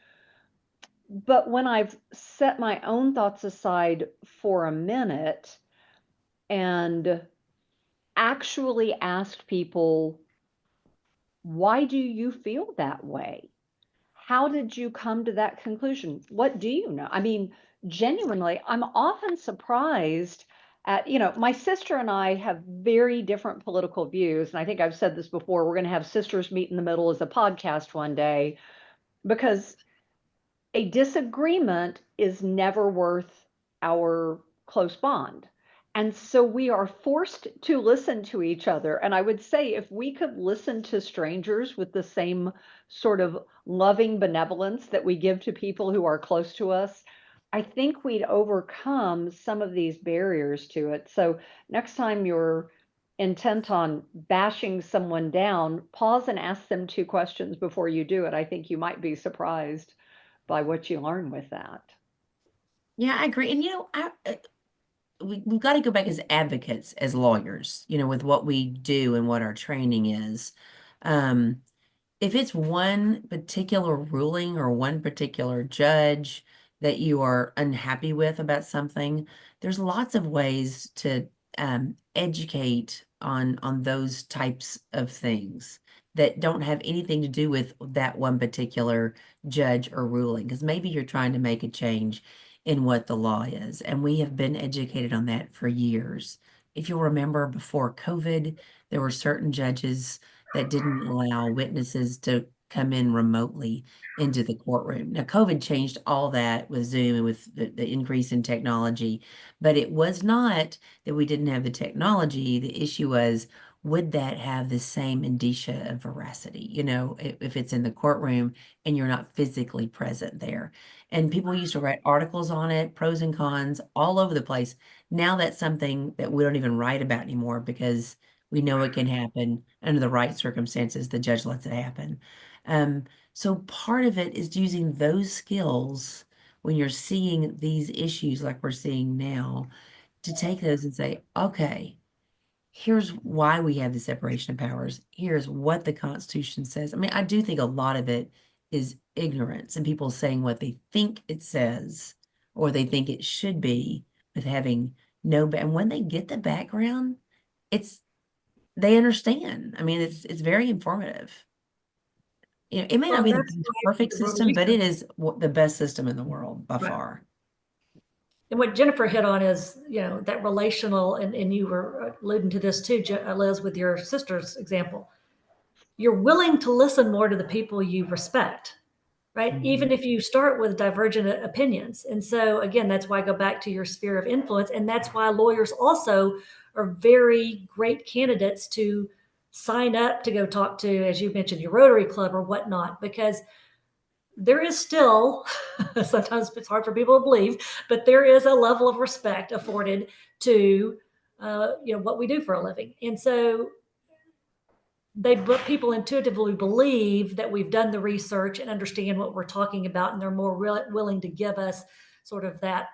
Speaker 1: But when I've set my own thoughts aside for a minute and actually asked people, why do you feel that way? How did you come to that conclusion? What do you know? I mean, genuinely, I'm often surprised at, my sister and I have very different political views. And I think I've said this before, we're going to have Sisters Meet in the Middle as a podcast one day because a disagreement is never worth our close bond. And so we are forced to listen to each other. And I would say if we could listen to strangers with the same sort of loving benevolence that we give to people who are close to us, I think we'd overcome some of these barriers to it. So next time you're intent on bashing someone down, pause and ask them two questions before you do it. I think you might be surprised by what you learn with that.
Speaker 2: Yeah, I agree. And we've got to go back as advocates, as lawyers, with what we do and what our training is. Um, if it's one particular ruling or one particular judge that you are unhappy with about something, there's lots of ways to educate on those types of things that don't have anything to do with that one particular judge or ruling, because maybe you're trying to make a change in what the law is. And we have been educated on that for years. If you'll remember, before COVID, there were certain judges that didn't allow witnesses to come in remotely into the courtroom. Now, COVID changed all that with Zoom and with the increase in technology, but it was not that we didn't have the technology. The issue was, would that have the same indicia of veracity? If it's in the courtroom and you're not physically present there. And people used to write articles on it, pros and cons, all over the place. Now that's something that we don't even write about anymore because we know it can happen under the right circumstances. The judge lets it happen. So part of it is using those skills when you're seeing these issues like we're seeing now, to take those and say, okay, here's why we have the separation of powers. Here's what the Constitution says. I mean, I do think a lot of it is ignorance and people saying what they think it says or they think it should be, with having no, and when they get the background, they understand. I mean, it's very informative. It may not
Speaker 3: Well,
Speaker 2: be the
Speaker 3: that's
Speaker 2: most
Speaker 3: why
Speaker 2: perfect
Speaker 3: the
Speaker 2: system, but
Speaker 3: recent,
Speaker 2: it is the best system in the world by
Speaker 3: right.
Speaker 2: far.
Speaker 3: And what Jennifer hit on is, that relational, and you were alluding to this too, Liz, with your sister's example. You're willing to listen more to the people you respect, right?
Speaker 2: Mhm.
Speaker 3: Even if you start with divergent opinions. And so, again, that's why I go back to your sphere of influence. And that's why lawyers also are very great candidates to sign up to go talk to, as you mentioned, your Rotary Club or whatnot, because there is still, sometimes it's hard for people to believe, but there is a level of respect afforded to, what we do for a living. And so people intuitively believe that we've done the research and understand what we're talking about, and they're more willing to give us sort of that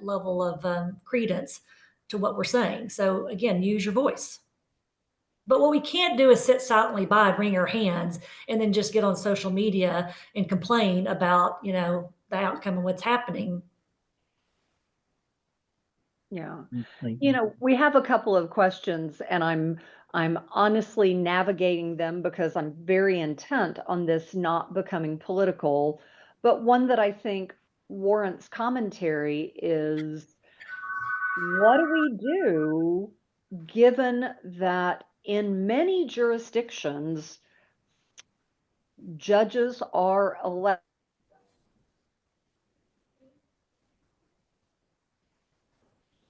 Speaker 3: level of credence to what we're saying. So again, use your voice. But what we can't do is sit silently by and wring our hands and then just get on social media and complain about, the outcome and what's happening.
Speaker 1: Yeah.
Speaker 2: Absolutely.
Speaker 1: We have a couple of questions and I'm honestly navigating them because I'm very intent on this not becoming political. But one that I think warrants commentary is, what do we do given that in many jurisdictions, judges are elected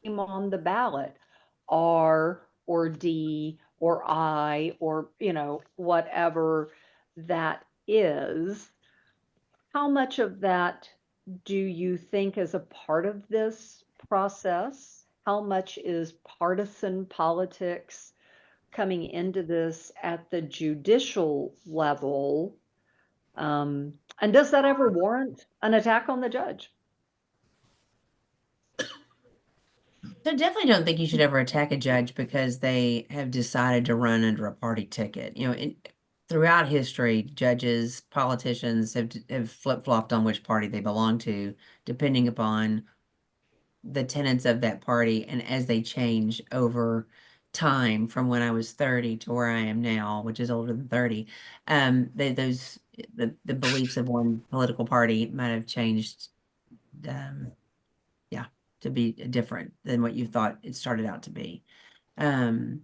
Speaker 1: on the ballot, R or D or I or, whatever that is. How much of that do you think is a part of this process? How much is partisan politics coming into this at the judicial level? And does that ever warrant an attack on the judge?
Speaker 2: So definitely don't think you should ever attack a judge because they have decided to run under a party ticket. Throughout history, judges, politicians have flip-flopped on which party they belong to, depending upon the tenets of that party, and as they change over time from when I was 30 to where I am now, which is older than 30, the beliefs of one political party might have changed, yeah, to be different than what you thought it started out to be. But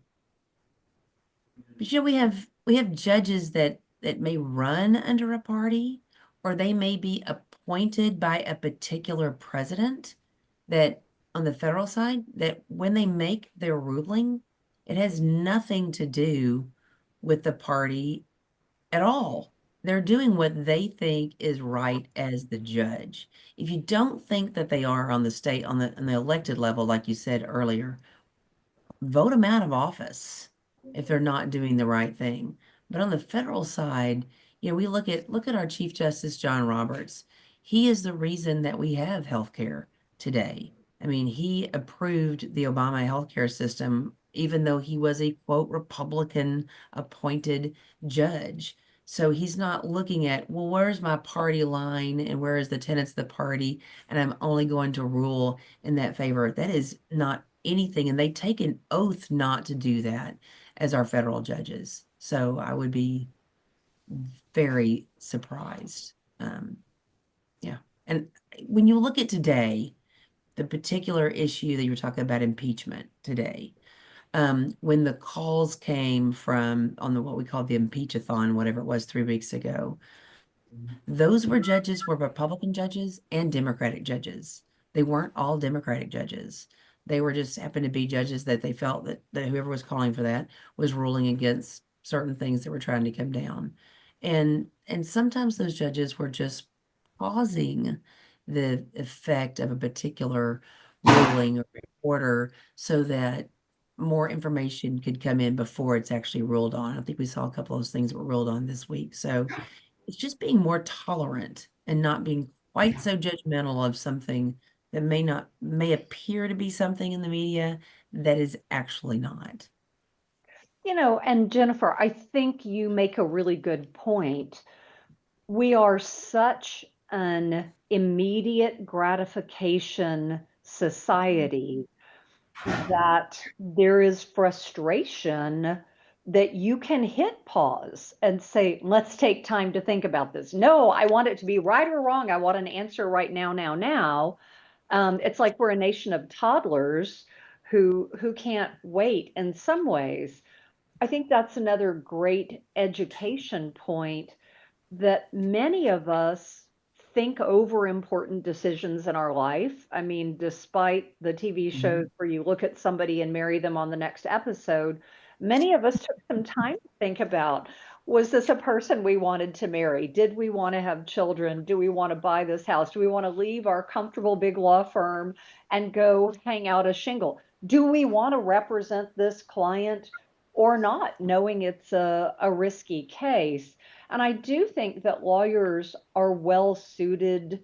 Speaker 2: we have judges that may run under a party, or they may be appointed by a particular president, that on the federal side, that when they make their ruling, it has nothing to do with the party at all. They're doing what they think is right as the judge. If you don't think that they are on the state, on the elected level, like you said earlier, vote them out of office if they're not doing the right thing. But on the federal side, we look at our Chief Justice John Roberts. He is the reason that we have healthcare today. I mean, he approved the Obama healthcare system, even though he was a quote Republican appointed judge. So he's not looking at, well, where's my party line and where is the tenets of the party, and I'm only going to rule in that favor. That is not anything, and they take an oath not to do that as our federal judges. So I would be very surprised. Yeah. And when you look at today, the particular issue that you were talking about, impeachment today, when the calls came from on the what we call the impeach-a-thon, whatever it was 3 weeks ago, those were Republican judges and Democratic judges. They weren't all Democratic judges. They were just happened to be judges that they felt that whoever was calling for that was ruling against certain things that were trying to come down. And sometimes those judges were just pausing the effect of a particular ruling or order so that more information could come in before it's actually ruled on. I think we saw a couple of those things that were ruled on this week. So it's just being more tolerant and not being quite so judgmental of something that may appear to be something in the media that is actually not.
Speaker 1: And Jennifer, I think you make a really good point. We are such an immediate gratification society that there is frustration that you can hit pause and say, let's take time to think about this. No, I want it to be right or wrong. I want an answer right now, now, now. It's like we're a nation of toddlers who can't wait in some ways. I think that's another great education point, that many of us think over important decisions in our life. I mean, despite the TV shows where you look at somebody and marry them on the next episode, many of us took some time to think about, was this a person we wanted to marry? Did we want to have children? Do we want to buy this house? Do we want to leave our comfortable big law firm and go hang out a shingle? Do we want to represent this client or not, knowing it's a risky case? And I do think that lawyers are well suited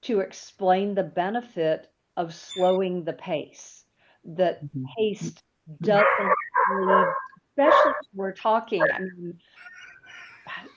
Speaker 1: to explain the benefit of slowing the pace. That haste doesn't lead, especially when we're talking, I mean,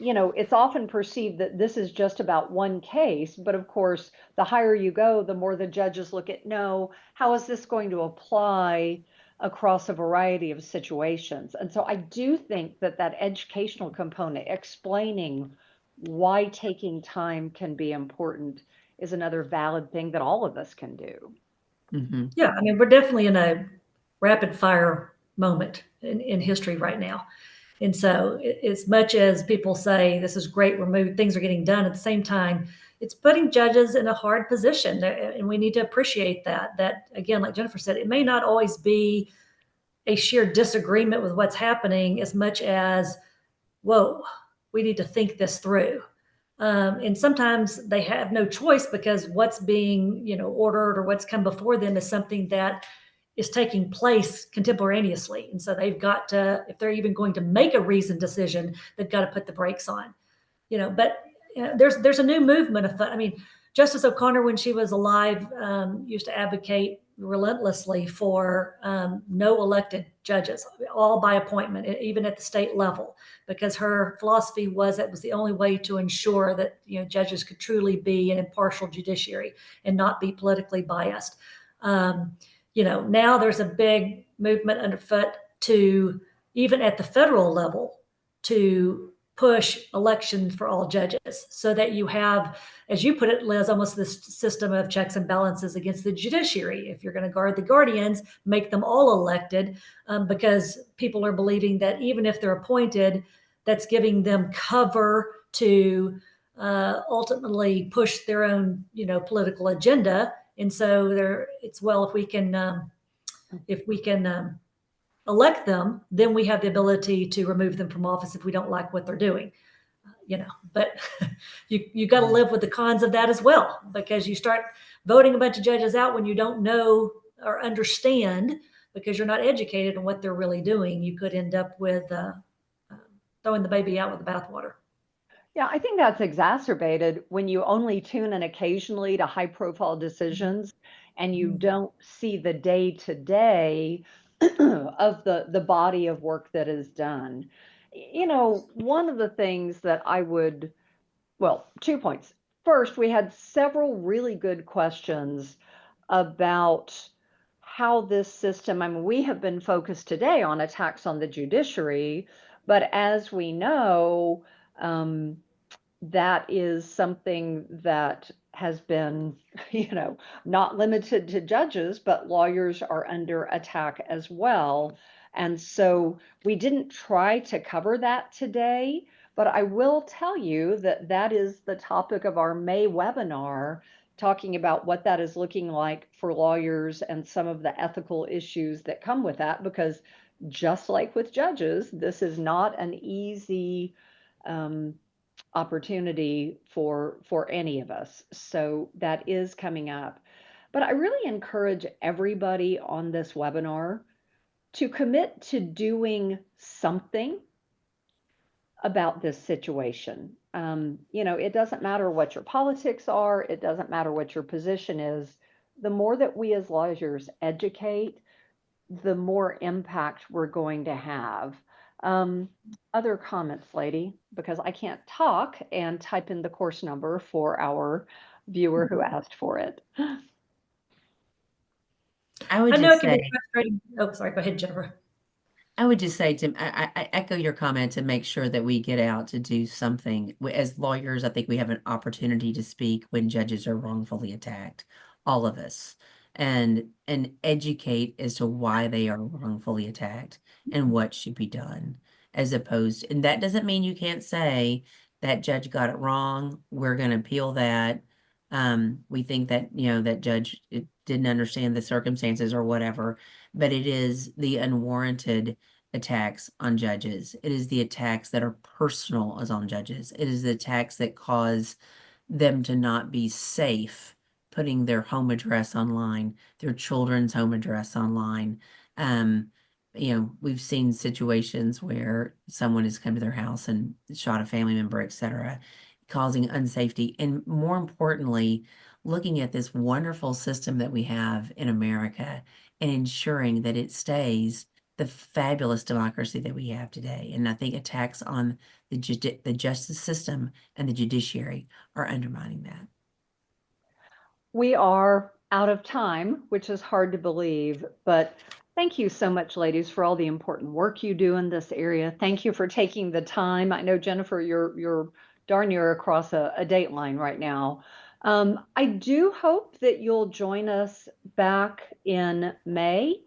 Speaker 1: it's often perceived that this is just about one case, but of course, the higher you go, the more the judges look at, no, how is this going to apply across a variety of situations? And so I do think that that educational component, explaining why taking time can be important, is another valid thing that all of us can do.
Speaker 2: Mm-hmm.
Speaker 3: Yeah, I mean, we're definitely in a rapid fire moment in history right now. And so, as much as people say this is great, things are getting done, at the same time, it's putting judges in a hard position. And we need to appreciate that. That, again, like Jennifer said, it may not always be a sheer disagreement with what's happening as much as, whoa, we need to think this through. And sometimes they have no choice because what's being, ordered or what's come before them is something that is taking place contemporaneously. And so they've got to, if they're even going to make a reasoned decision, they've got to put the brakes on. But there's a new movement of, I mean, Justice O'Connor, when she was alive, used to advocate relentlessly for no elected judges, all by appointment, even at the state level, because her philosophy was that was the only way to ensure that judges could truly be an impartial judiciary and not be politically biased. Now there's a big movement underfoot to, even at the federal level, to push elections for all judges so that you have, as you put it, Liz, almost this system of checks and balances against the judiciary. If you're going to guard the guardians, make them all elected, because people are believing that even if they're appointed, that's giving them cover to ultimately push their own, political agenda. And so it's, well, if we can elect them, then we have the ability to remove them from office if we don't like what they're doing. But you got to live with the cons of that as well, because you start voting a bunch of judges out when you don't know or understand, because you're not educated on what they're really doing. You could end up with throwing the baby out with the bathwater.
Speaker 1: Yeah, I think that's exacerbated when you only tune in occasionally to high profile decisions and you don't see the day to day of the body of work that is done. One of the things that well, 2 points. First, we had several really good questions about how this system, I mean, we have been focused today on attacks on the judiciary, but as we know, that is something that has been, not limited to judges, but lawyers are under attack as well. And so we didn't try to cover that today, but I will tell you that that is the topic of our May webinar, talking about what that is looking like for lawyers and some of the ethical issues that come with that, because just like with judges, this is not an easy opportunity for any of us. So that is coming up. But I really encourage everybody on this webinar to commit to doing something about this situation. It doesn't matter what your politics are, it doesn't matter what your position is. The more that we as lawyers educate, the more impact we're going to have. Other comments, lady, because I can't talk and type in the course number for our viewer who asked for it.
Speaker 2: I would
Speaker 3: I know
Speaker 2: just
Speaker 3: it can be
Speaker 2: say,
Speaker 3: frustrating. Oh, sorry. Go ahead, Jennifer.
Speaker 2: I would just say to I echo your comment to make sure that we get out to do something. As lawyers, I think we have an opportunity to speak when judges are wrongfully attacked, all of us, and educate as to why they are wrongfully attacked and what should be done, as opposed. And that doesn't mean you can't say that judge got it wrong. We're going to appeal that. We think that that judge didn't understand the circumstances or whatever, but it is the unwarranted attacks on judges. It is the attacks that are personal as on judges. It is the attacks that cause them to not be safe, putting their home address online, their children's home address online. We've seen situations where someone has come to their house and shot a family member, etc., causing unsafety. And more importantly, looking at this wonderful system that we have in America and ensuring that it stays the fabulous democracy that we have today. And I think attacks on the justice system and the judiciary are undermining that.
Speaker 1: We are out of time, which is hard to believe, but thank you so much, ladies, for all the important work you do in this area. Thank you for taking the time. I know, Jennifer, you're darn near across a dateline right now. I do hope that you'll join us back in May.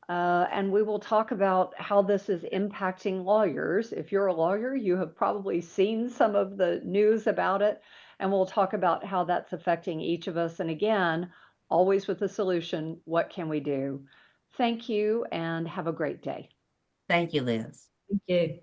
Speaker 1: And we will talk about how this is impacting lawyers. If you're a lawyer, you have probably seen some of the news about it, and we'll talk about how that's affecting each of us. And again, always with a solution, what can we do? Thank you and have a great day.
Speaker 2: Thank you, Liz.
Speaker 3: Thank you.